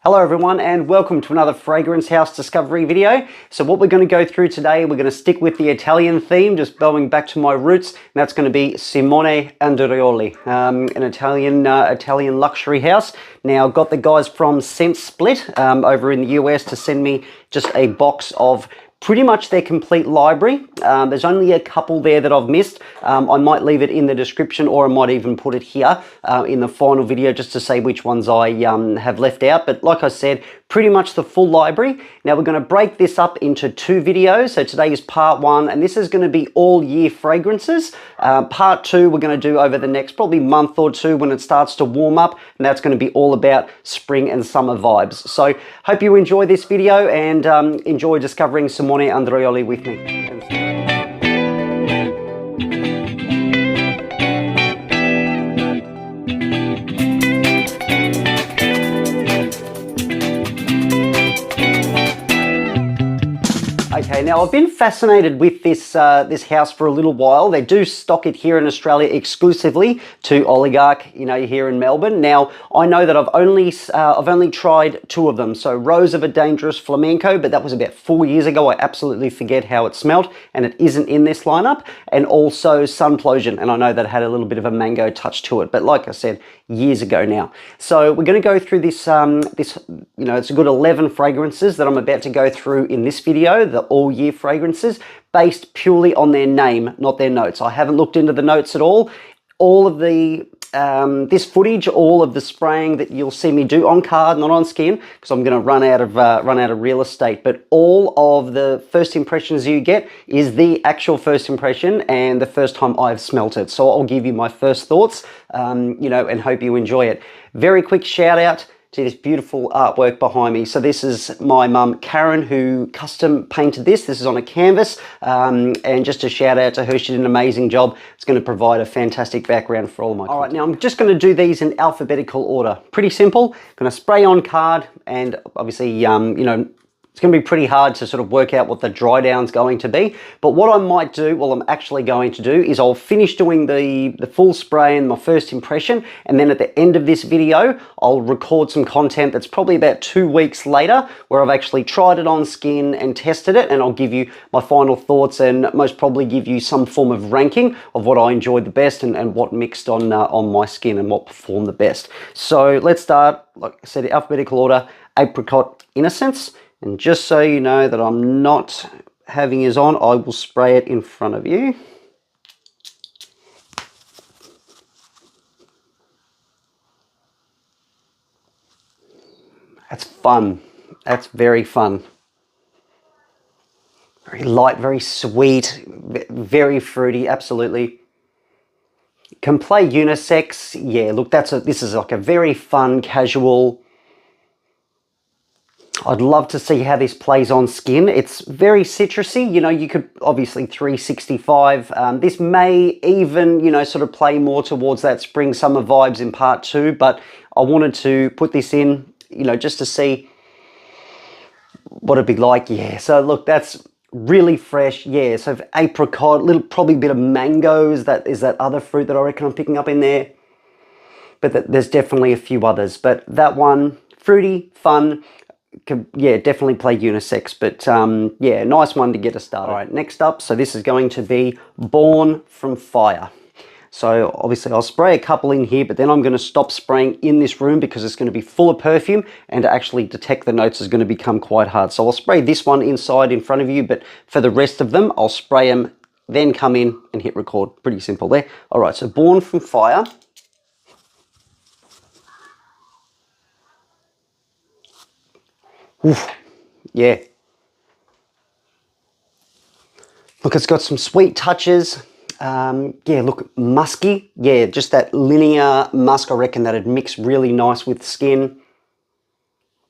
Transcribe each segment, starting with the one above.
Hello everyone and welcome to another Fragrance House Discovery video. So what we're going to go through today, we're going to stick with the Italian theme, just going back to my roots, and that's going to be Simone Andreoli, an Italian luxury house. Now, got the guys from Scent Split over in the US to send me just a box of pretty much their complete library. There's only a couple there that I've missed. I might leave it in the description, or I might even put it here in the final video just to say which ones I have left out. But like I said, pretty much the full library. Now we're going to break this up into two videos. So today is part one, and this is going to be all year fragrances. Part two we're going to do over the next probably month or two when it starts to warm up, and that's going to be all about spring and summer vibes. So hope you enjoy this video and enjoy discovering Simone Andreoli with me. Okay, now I've been fascinated with this this house for a little while. They do stock it here in Australia exclusively to Oligarch, here in Melbourne. Now I know that I've only tried two of them. So Rose of a Dangerous Flamenco, but that was about 4 years ago. I absolutely forget how it smelled, and it isn't in this lineup. And also Sunplosion, and I know that had a little bit of a mango touch to it, but like I said, years ago now. So we're going to go through this it's a good 11 fragrances that I'm about to go through in this video, the all year fragrances, based purely on their name, not their notes. I haven't looked into the notes at all. All of the this footage, all of the spraying that you'll see me do on card, not on skin, because I'm going to run out of real estate. But all of the first impressions you get is the actual first impression and the first time I've smelt it. So I'll give you my first thoughts, and hope you enjoy it. Very quick shout out to this beautiful artwork behind me. So this is my mum, Karen, who custom painted this. This is on a canvas, and just a shout out to her. She did an amazing job. It's going to provide a fantastic background for all of my content. All right, now I'm just going to do these in alphabetical order. Pretty simple. Going to spray on card, and obviously, it's going to be pretty hard to sort of work out what the dry down's going to be. But what I might do, I'm actually going to do, is I'll finish doing the full spray and my first impression, and then at the end of this video, I'll record some content that's probably about 2 weeks later, where I've actually tried it on skin and tested it, and I'll give you my final thoughts and most probably give you some form of ranking of what I enjoyed the best and what mixed on my skin and what performed the best. So let's start, like I said, alphabetical order, Apricot Innocence. And just so you know that I'm not having his on, I will spray it in front of you. That's fun. That's very fun. Very light, very sweet, very fruity, absolutely. Can play unisex. Yeah, look, this is like a very fun, casual. I'd love to see how this plays on skin. It's very citrusy. You could obviously 365. This may even, sort of play more towards that spring summer vibes in part two, but I wanted to put this in, just to see what it'd be like. Yeah, so look, that's really fresh. Yeah, so apricot, probably bit of mangoes. That is that other fruit that I reckon I'm picking up in there. But there's definitely a few others. But that one, fruity, fun. Yeah, definitely play unisex, but yeah, nice one to get us started. All right, next up, so this is going to be Born from Fire. So obviously I'll spray a couple in here, but then I'm going to stop spraying in this room because it's going to be full of perfume, and to actually detect the notes is going to become quite hard. So I'll spray this one inside in front of you, but for the rest of them, I'll spray them, then come in and hit record. Pretty simple there. All right, so Born from Fire. Oof, yeah. Look, it's got some sweet touches. Yeah, look, musky. Yeah, just that linear musk, I reckon that'd mix really nice with skin.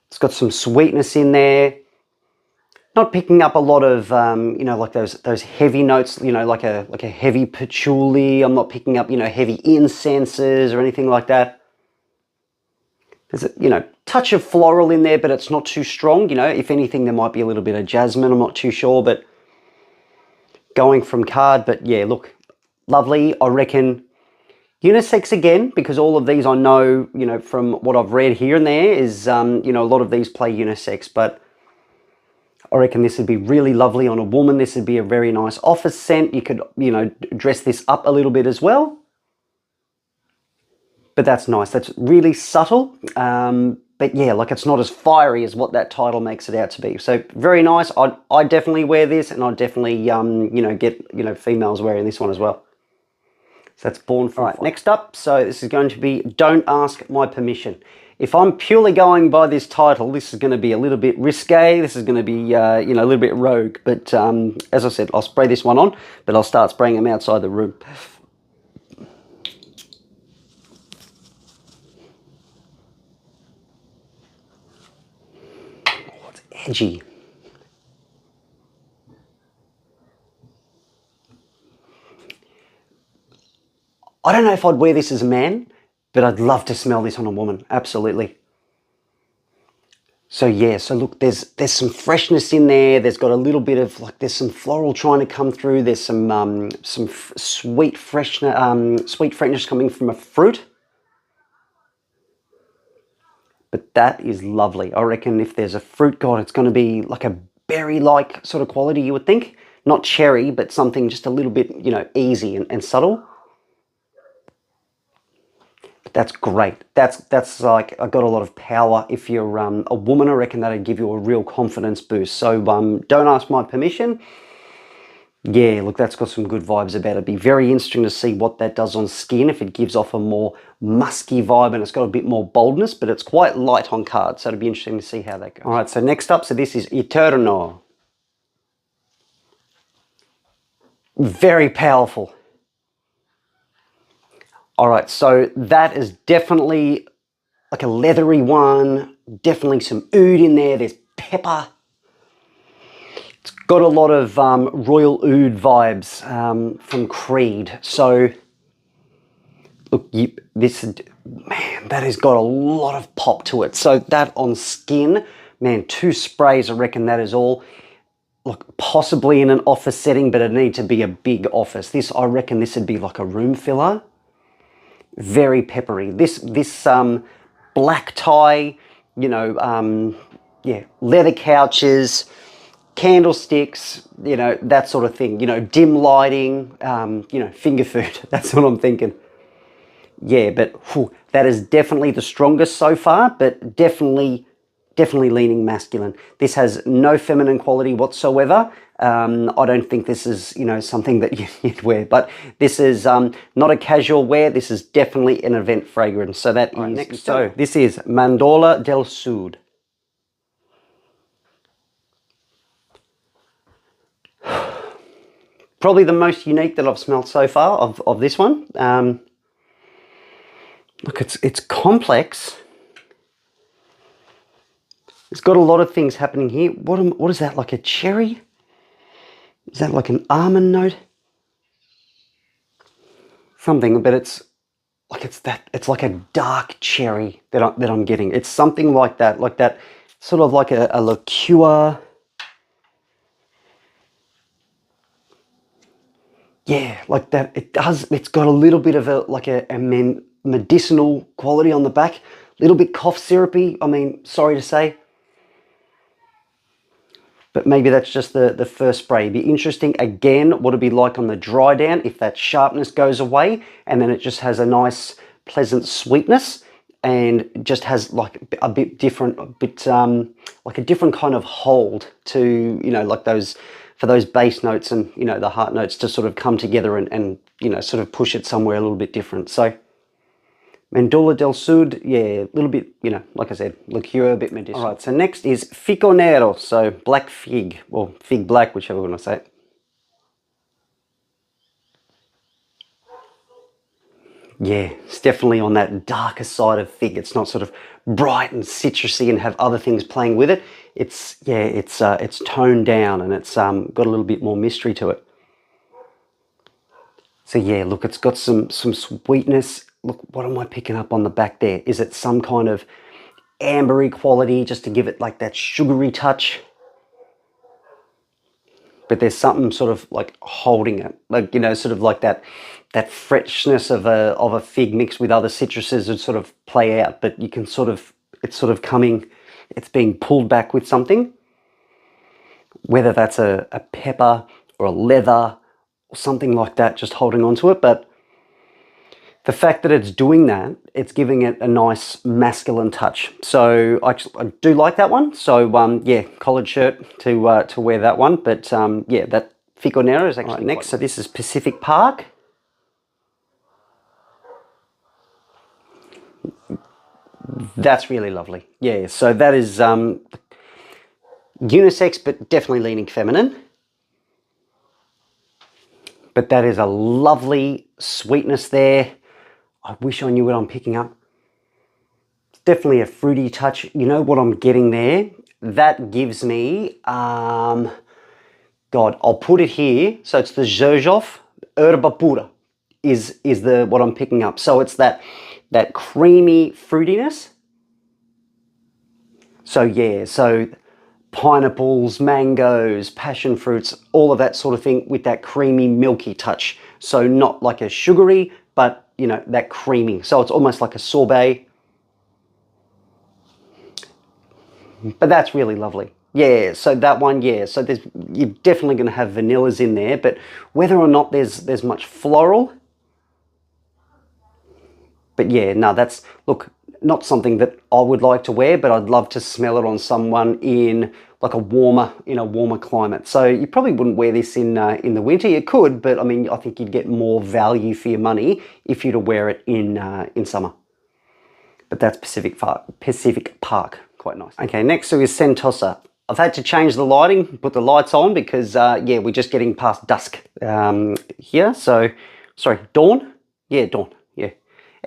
It's got some sweetness in there. Not picking up a lot of, like those heavy notes, like a heavy patchouli. I'm not picking up, heavy incenses or anything like that. There's a, touch of floral in there, but it's not too strong. If anything, there might be a little bit of jasmine. I'm not too sure, but going from card. But yeah, look, lovely. I reckon, Unisex again, because all of these I know, you know, from what I've read here and there is, you know, a lot of these play unisex, but I reckon this would be really lovely on a woman. This would be a very nice office scent. You could, you know, dress this up a little bit as well. But that's nice. That's really subtle. But yeah, like it's not as fiery as what that title makes it out to be. So very nice. I definitely wear this, and I definitely, you know, get, you know, females wearing this one as well. So that's Born From Fire. Next up, so this is going to be Don't Ask My Permission. If I'm purely going by this title, this is going to be a little bit risque. This is going to be, you know, a little bit rogue. But as I said, I'll spray this one on, but I'll start spraying them outside the room. Oh, it's edgy. I don't know if I'd wear this as a man, but I'd love to smell this on a woman. Absolutely. So yeah, so look, there's some freshness in there. There's got a little bit of like, there's some floral trying to come through. There's some sweet freshness coming from a fruit. But that is lovely. I reckon if there's a fruit god, it's going to be like a berry-like sort of quality, you would think. Not cherry, but something just a little bit, you know, easy and subtle. That's great. That's like, I got a lot of power. If you're a woman, I reckon that'd give you a real confidence boost. So Don't Ask My Permission. Yeah, look, that's got some good vibes about it. It'd be very interesting to see what that does on skin, if it gives off a more musky vibe, and it's got a bit more boldness, but it's quite light on card. So it'd be interesting to see how that goes. All right, so next up, so this is Eterno. Very powerful. All right, so that is definitely like a leathery one, definitely some oud in there, there's pepper. It's got a lot of royal oud vibes from Creed. So, look, man, that has got a lot of pop to it. So that on skin, man, 2 sprays, I reckon that is all. Look, possibly in an office setting, but it need to be a big office. This, I reckon this would be like a room filler. Very peppery. This black tie, you know, yeah, leather couches, candlesticks, you know, that sort of thing. You know, dim lighting, you know, finger food. That's what I'm thinking. Yeah, but whew, that is definitely the strongest so far, but definitely leaning masculine. This has no feminine quality whatsoever. I don't think this is, you know, something that you'd wear, but this is not a casual wear. This is definitely an event fragrance. So that is next. So this is Mandorla Del Sud. Probably the most unique that I've smelled so far of this one. Look, it's complex. It's got a lot of things happening here. What is that, like a cherry? Is that like an almond note? Something, but it's like a dark cherry that I'm getting. It's something like that sort of like a liqueur. Yeah, like that. It's got a little bit of a medicinal quality on the back. A little bit cough syrupy. I mean, sorry to say. But maybe that's just the first spray. It'd be interesting, again, what it'd be like on the dry down if that sharpness goes away, and then it just has a nice, pleasant sweetness, and just has like a bit different, like a different kind of hold to, you know, like for those bass notes and, you know, the heart notes to sort of come together and you know, sort of push it somewhere a little bit different. So Mandorla Del Sud, yeah, a little bit, you know, like I said, liqueur, a bit medicinal. All right, so next is Fico Nero, so black fig, or fig black, whichever one I say it. Yeah, it's definitely on that darker side of fig. It's not sort of bright and citrusy and have other things playing with it. It's, yeah, it's toned down, and it's got a little bit more mystery to it. So yeah, look, it's got some sweetness. Look, what am I picking up on the back there? Is it some kind of ambery quality just to give it like that sugary touch? but there's something sort of like holding it, like, you know, sort of like that freshness of a fig mixed with other citruses would sort of play out, but you can sort of, it's sort of coming, it's being pulled back with something, whether that's a pepper or a leather or something like that, just holding onto it. But the fact that it's doing that, it's giving it a nice masculine touch. So I do like that one. So yeah, collared shirt to wear that one. But yeah, that Fico Nero is actually next. So this is Pacific Park. That's really lovely. Yeah, so that is unisex, but definitely leaning feminine. But that is a lovely sweetness there. I wish I knew what I'm picking up. It's definitely a fruity touch. You know what I'm getting there? That gives me, God, I'll put it here. So it's the Zherzhov Herba Pura is the what I'm picking up. So it's that creamy fruitiness. So yeah, so pineapples, mangoes, passion fruits, all of that sort of thing with that creamy, milky touch. So not like a sugary, but, you know, that creamy. So it's almost like a sorbet. But that's really lovely. Yeah, so that one, yeah. So you're definitely going to have vanillas in there, but whether or not there's much floral. But yeah, no, that's, look, not something that I would like to wear, but I'd love to smell it on someone in like a warmer climate. So you probably wouldn't wear this in the winter. You could, but I mean, I think you'd get more value for your money if you'd to wear it in summer. But that's Pacific Park, quite nice. Okay, next is Scentosa. I've had to change the lighting, put the lights on because yeah, we're just getting past dusk here. So, sorry, dawn? Yeah, dawn. Yeah.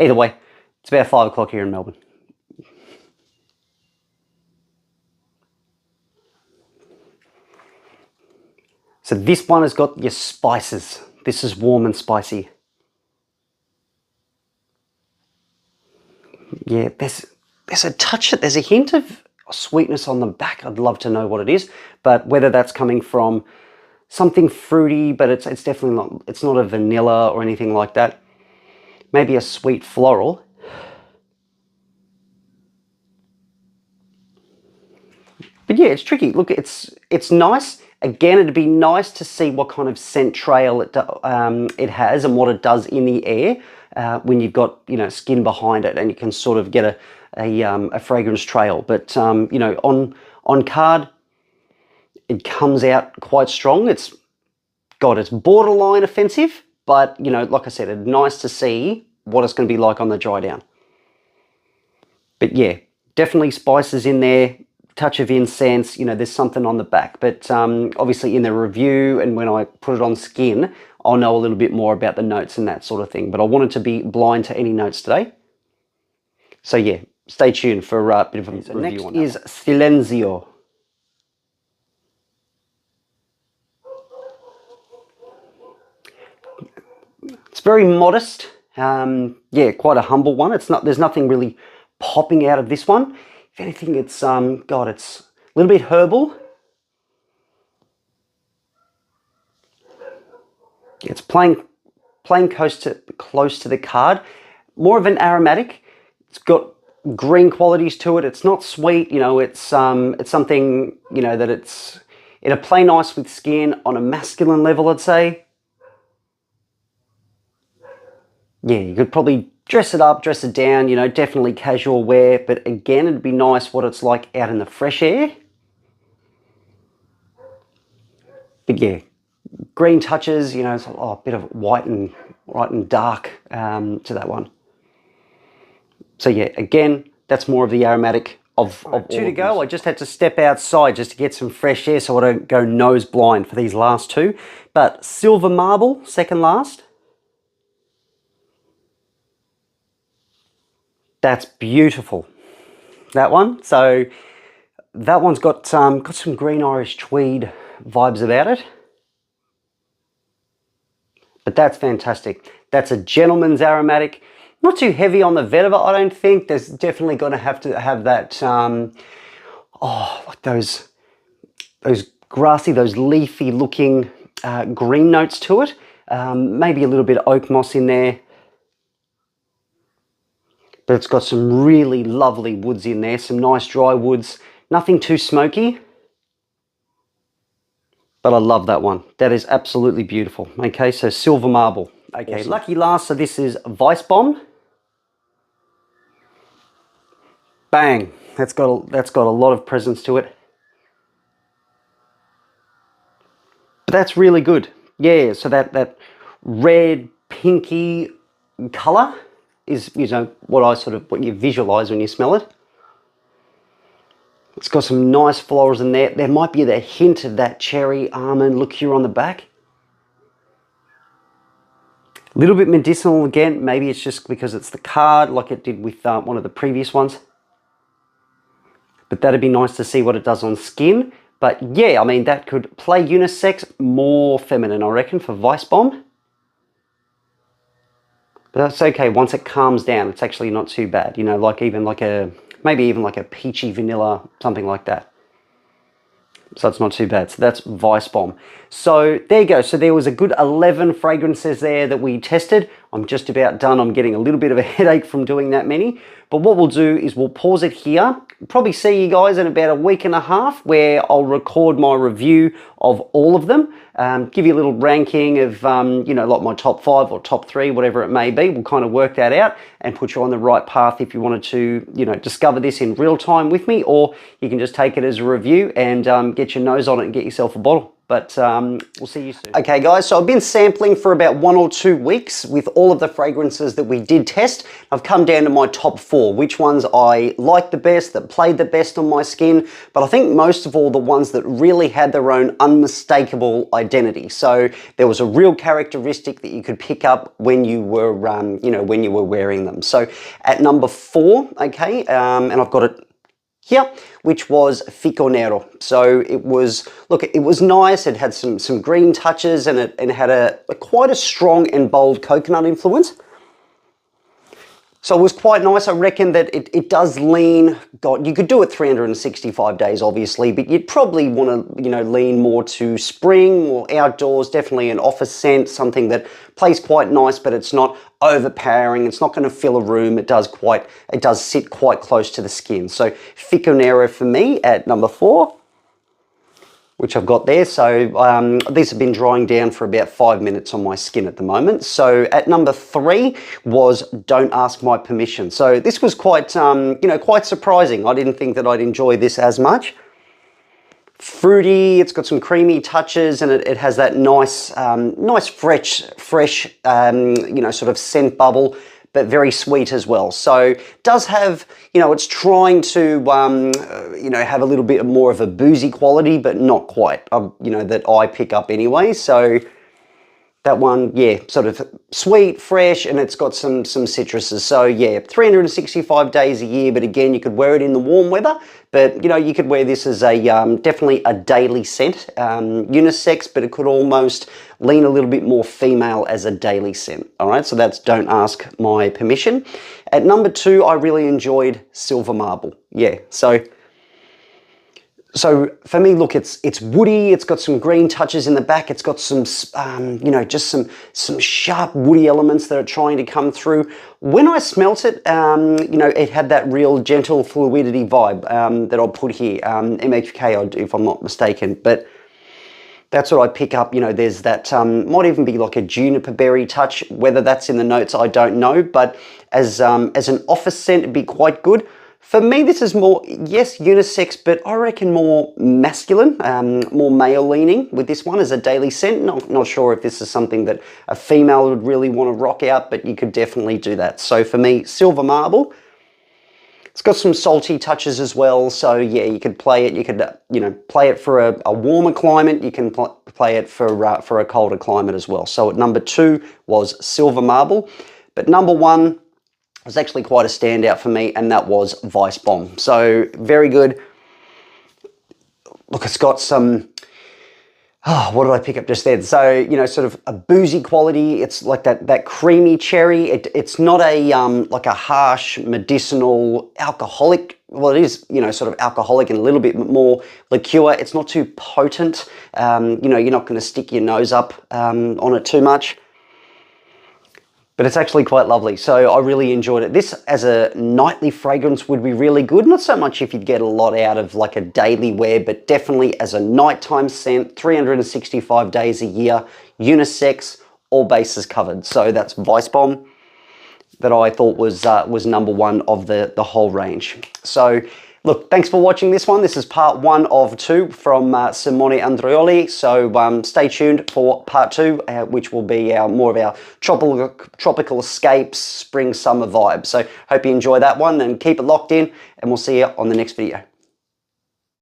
Either way, it's about 5 o'clock here in Melbourne. So this one has got your spices. This is warm and spicy. Yeah, there's a touch, there's a hint of sweetness on the back. I'd love to know what it is, but whether that's coming from something fruity, but it's definitely not, it's not a vanilla or anything like that. Maybe a sweet floral. But yeah, it's tricky. Look, it's nice. Again, it'd be nice to see what kind of scent trail it has and what it does in the air when you've got, you know, skin behind it, and you can sort of get a fragrance trail. But you know, on card, it comes out quite strong. It's borderline offensive, but you know, like I said, it's nice to see what it's going to be like on the dry down. But yeah, definitely spices in there. Touch of incense, you know, there's something on the back, but obviously in the review and when I put it on skin, I'll know a little bit more about the notes and that sort of thing, but I wanted to be blind to any notes today. So yeah, stay tuned for a bit of a review on that. Next is Silenzio. It's very modest, yeah, quite a humble one. There's nothing really popping out of this one. If anything, it's it's a little bit herbal. It's playing close to the card. More of an aromatic. It's got green qualities to it. It's not sweet, you know. It's something, you know, that it'll play nice with skin on a masculine level, I'd say. Yeah, you could probably dress it up, dress it down, you know, definitely casual wear, but again, it'd be nice what it's like out in the fresh air. But yeah, green touches, you know, it's a bit of white and dark to that one. So yeah, again, that's more of the aromatic of two to go. I just had to step outside just to get some fresh air so I don't go nose blind for these last two. But Silver Marble, second last. That's beautiful, that one. So that one's got some green Irish tweed vibes about it. But that's fantastic. That's a gentleman's aromatic. Not too heavy on the vetiver, I don't think. There's definitely going to have that, like those grassy, those leafy looking green notes to it. Maybe a little bit of oak moss in there. But it's got some really lovely woods in there, some nice dry woods, nothing too smoky. But I love that one. That is absolutely beautiful. Okay, so silver marble. Okay, awesome. Lucky last, so this is Vicebomb. Bang, that's got a lot of presence to it. But that's really good. Yeah, so that red, pinky color is, you know, what you visualize when you smell it. It's got some nice florals in there. There might be the hint of that cherry almond liqueur on the back. A little bit medicinal again. Maybe it's just because it's the card, like it did with one of the previous ones. But that'd be nice to see what it does on skin. But yeah, I mean, that could play unisex, more feminine, I reckon, for Vicebomb. But that's okay. Once it calms down, it's actually not too bad. You know, like maybe even like a peachy vanilla, something like that. So it's not too bad. So that's Vicebomb. So there you go. So there was a good 11 fragrances there that we tested. I'm just about done. I'm getting a little bit of a headache from doing that many. But what we'll do is we'll pause it here. Probably see you guys in about a week and a half where I'll record my review of all of them. Give you a little ranking of, you know, like my top 5 or top 3, whatever it may be. We'll kind of work that out and put you on the right path if you wanted to, you know, discover this in real time with me, or you can just take it as a review and get your nose on it and get yourself a bottle. But we'll see you soon. Okay, guys, so I've been sampling for about 1 or 2 weeks with all of the fragrances that we did test. I've come down to my top 4, which ones I liked the best, that played the best on my skin, but I think most of all the ones that really had their own unmistakable identity. So there was a real characteristic that you could pick up when you were, you know, when you were wearing them. So at number 4, okay, and I've got it here, which was Fico Nero. So it was, look, it was nice. It had some green touches, and it had a quite a strong and bold coconut influence. So it was quite nice. I reckon that it does lean, God, you could do it 365 days, obviously, but you'd probably want to, you know, lean more to spring or outdoors, definitely an office scent, something that plays quite nice, but it's not overpowering. It's not going to fill a room. It does sit quite close to the skin. So Fico Nero for me at number 4. Which I've got there. So these have been drying down for about 5 minutes on my skin at the moment. So at number 3 was Don't Ask My Permission. So this was quite, you know, quite surprising. I didn't think that I'd enjoy this as much. Fruity, it's got some creamy touches, and it has that nice, nice fresh, you know, sort of scent bubble, but very sweet as well. So does have, you know, it's trying to, you know, have a little bit more of a boozy quality, but not quite, you know, that I pick up anyway. So that one, yeah, sort of sweet, fresh, and it's got some citruses. So yeah, 365 days a year, but again, you could wear it in the warm weather, but you know, you could wear this as a, definitely a daily scent, unisex, but it could almost lean a little bit more female as a daily scent. All right, so that's Don't Ask My Permission. At number 2, I really enjoyed Silver Marble. Yeah, so for me, look, it's woody. It's got some green touches in the back. It's got some, you know, just some sharp woody elements that are trying to come through. When I smelt it, you know, it had that real gentle fluidity vibe that I'll put here, MHK, if I'm not mistaken. But that's what I pick up. You know, there's that, might even be like a juniper berry touch. Whether that's in the notes, I don't know. But as an office scent, it'd be quite good. For me, this is more, yes, unisex, but I reckon more masculine, more male-leaning with this one as a daily scent. Not sure if this is something that a female would really want to rock out, but you could definitely do that. So for me, Silver Marble. It's got some salty touches as well, so yeah, you could play it. You could, you know, play it for a warmer climate. You can play it for a colder climate as well. So at number 2 was Silver Marble, but number 1 was actually quite a standout for me, and that was Vicebomb. So very good. Look, it's got some Oh, what did I pick up just then? So, you know, sort of a boozy quality. It's like that creamy cherry. It's not a like a harsh medicinal alcoholic. Well, it is, you know, sort of alcoholic and a little bit more liqueur. It's not too potent. You know, you're not going to stick your nose up on it too much. But it's actually quite lovely, so I really enjoyed it. This as a nightly fragrance would be really good. Not so much if you'd get a lot out of like a daily wear, but definitely as a nighttime scent, 365 days a year, unisex, all bases covered. So that's Vicebomb that I thought was number one of the whole range. So look, thanks for watching this one. This is part 1 of 2 from Simone Andreoli. So stay tuned for part 2, which will be more of our tropical escapes, spring, summer vibes. So hope you enjoy that one and keep it locked in, and we'll see you on the next video.